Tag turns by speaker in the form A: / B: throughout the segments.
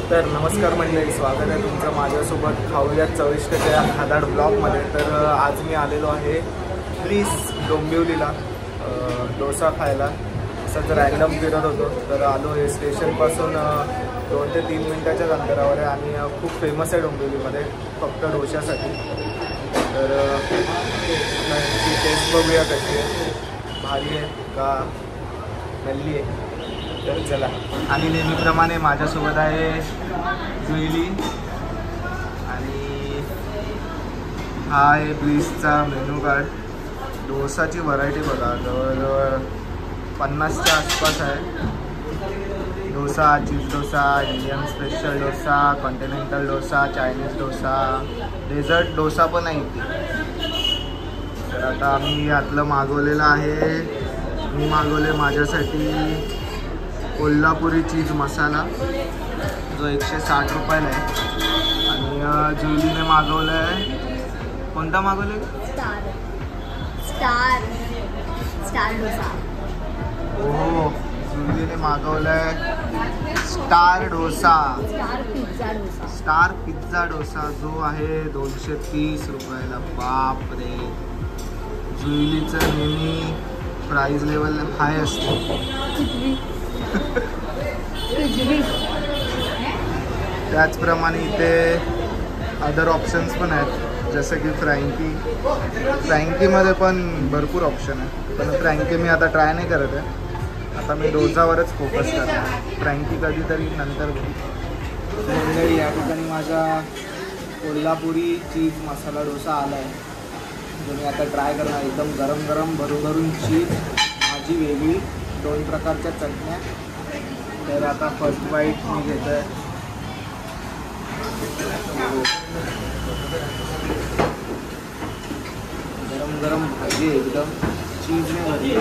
A: तर नमस्कार मंडळी, स्वागत आहे तुमचं माझ्यासोबत खाऊया चविष्टच्या खादाड ब्लॉगमध्ये। तर आज मी आलेलो आहे प्लीज डोंबिवलीला डोसा खायला। असंच रॅन्डम फिरत होतो तर आलो। हे स्टेशनपासून 2 ते 3 मिनिटाच्याच अंतरावर आहे आणि खूप फेमस आहे डोंबिवलीमध्ये फक्त डोशासाठी। तर टेस्ट बघूया कशी आहे, भारी आहे का मेल्ली आहे। तर चला। आणि नेहमीप्रमाणे माझ्यासोबत आहे जुईली आणि हा आहे प्लीजचा मेनू कार्ड। डोसाची व्हरायटी बघा, जवळजवळ 50च्या आसपास आहे। Dosa, cheese dosa, Indian special dosa, continental dosa, Chinese dosa, dessert dosa पण आहे इथे। तर आता आम्ही यातलं मागवलेलं आहे। मी मागवले माझ्यासाठी कोल्हापुरी चीज मसाला, जो 160 रुपयाला आहे। आणि जुईलीने मागवलं आहे, कोणता मागवलं?
B: स्टार डोसा।
A: हो, जुईलीने मागवलं आहे star dosa, star pizza dosa, जो आहे 230 रुपयाला। बाप रे, जुईलीचं नेहमी प्राइस लेवल हाय असते। त्याचप्रमाणे इथे अदर ऑप्शन्स पण आहेत, जसं की फ्रँकीमध्ये पण भरपूर ऑप्शन आहे। पण फ्रँकी मी आता ट्राय नाही करत आहे, आता मी डोसावरच फोकस करतो। फ्रँकी कधीतरी नंतर मंडळी, या ठिकाणी माझा कोल्हापुरी चीज मसाला डोसा आला आहे, जो मी आता ट्राय करणार। एकदम गरम गरम भरून चीज, भाजी वेगळी, 2 प्रकारच्या चटण्या। तर आता फर्स्ट बाईट मी घेतो आहे। गरम गरम भाजी एकदम चीजने भरली,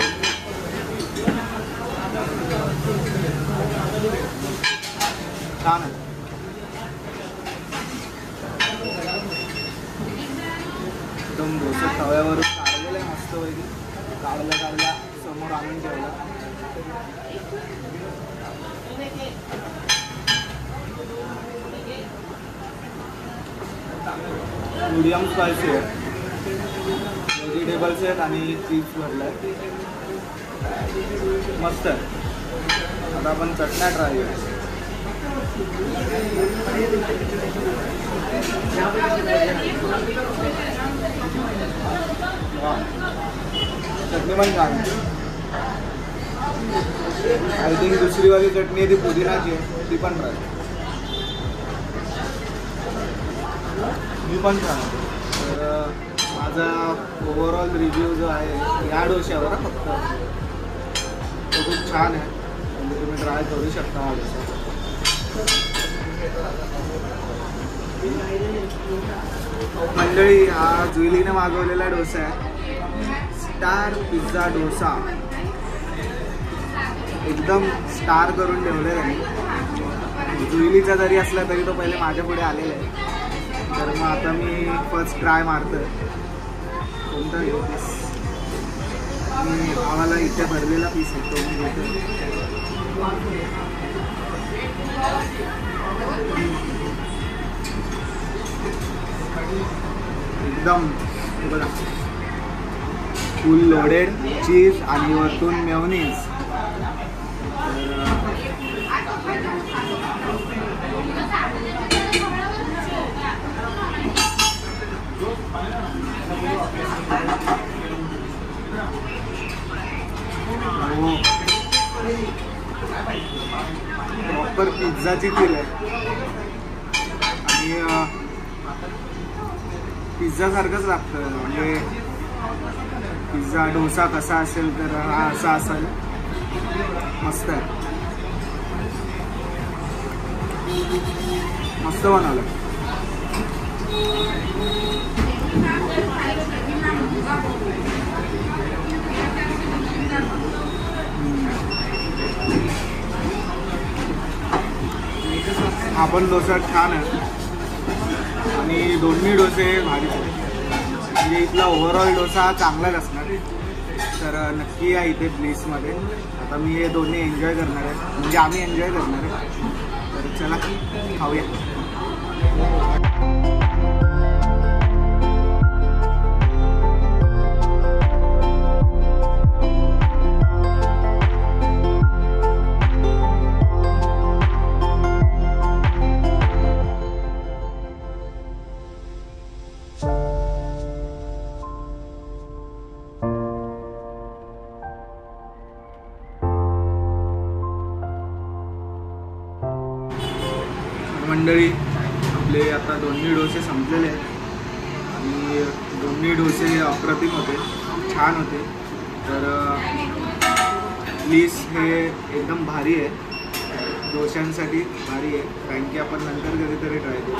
A: छान आहे। एकदम डोसा तव्यावरून काढलेला आहे मस्त पैकी, काढला समोर आणून ठेवला। मीडियम स्पायसी आहे, व्हेजिटेबल्स आहेत आणि चीज भरलं आहे, मस्त आहे। आता आपण चटण्या ट्राय करूया। चटणी पण छान आहे। आय थिंक दुसरी वाली चटणी आहे ती पुदिनाची आहे, ती पण ट्राय। मी पण छान आहे। तर माझा ओव्हरऑल रिव्ह्यू जो आहे या डोश्यावर फक्त, तो खूप छान आहे, म्हणजे तुम्ही ट्राय करू शकता हा डोसा। मंडळी, हा जुईलीने मागवलेला डोसा आहे स्टार पिझ्झा डोसा। एकदम स्टार करून ठेवले त्यांनी। जुईलीचा जरी असला तरी तो पहिले माझ्या पुढे आलेला आहे। तर मग आता मी फर्स्ट ट्राय मारतो। कोणता घेऊ पीस? मी आम्हाला इथे भरलेला पीस आहे तो मी घेतो। एकदम बघा, फुल लोडेड चीज आणि वरतून मेयोनीज। प्रॉपर पिझ्झाची फील आहे आणि पिझ्झा सारखंच लागतं। म्हणजे पिझ्झा डोसा कसा असेल तर हा असा असेल, मस्त आहे, मस्त बनवलं। हा पण डोसा छान आहे आणि दोन्ही डोसे भारीच आहेत। म्हणजे इथला ओव्हरऑल डोसा चांगलाच असणार। तर नक्की या इथे प्लेसमध्ये। आता मी हे दोन्ही एन्जॉय करणार आहे, म्हणजे आम्ही एन्जॉय करणार आहे। तर चला खाऊया. मंडळी आपले आता दोन्ही डोसे संपलेले आहेत आणि दोन्ही डोसे अप्रतिम होते, छान होते. तर प्लीज हे एकदम भारी आहे, डोशांसाठी भारी आहे. कारण की आपण नंतर कधीतरी ट्राय करू,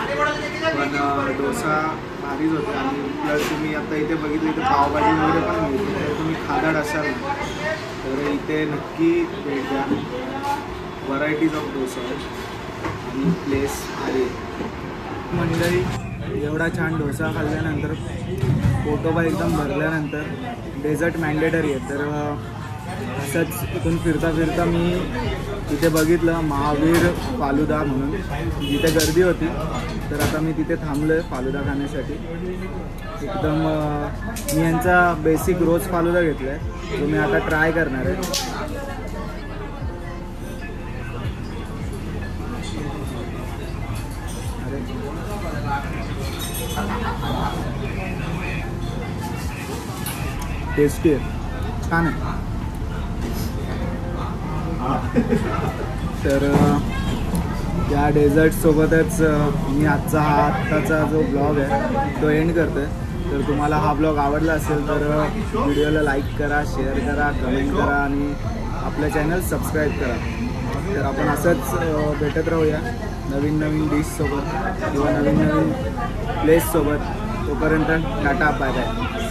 A: पण डोसा भारीच होते. आणि प्लस तुम्ही आता इथे बघितलं इथे पावभाजी वगैरे पण मिळते, तर तुम्ही खादाड असाल तर इथे नक्की भेट द्या. व्हरायटीज ऑफ डोसा आणि प्लेस आहे. मंडळी एवढा छान डोसा खाल्ल्यानंतर पोटोबा एकदम भरल्यानंतर डेझर्ट मॅन्डेटरी आहे. तर असंच इथून फिरता फिरता मी तिथे बघितलं महावीर फालुदा म्हणून, जिथे गर्दी होती. तर आता मी तिथे थांबलो आहे फालुदा खाण्यासाठी. एकदम मी यांचा बेसिक रोज फालुदा घेतला आहे, जो मी आता ट्राय करणार आहे. टेस्टी आहे, छान आहे. तर या डेझर्टसोबतच मी आत्ताचा जो ब्लॉग आहे तो एंड करतो आहे. तर तुम्हाला हा ब्लॉग आवडला असेल तर व्हिडिओला लाईक करा, शेअर करा, कमेंट करा आणि आपलं चॅनल सबस्क्राईब करा. तर आपण असंच भेटत राहूया नवीन नवीन डिशसोबत किंवा नवीन नवीन प्लेससोबत. तोपर्यंत टाटा, बाय बाय.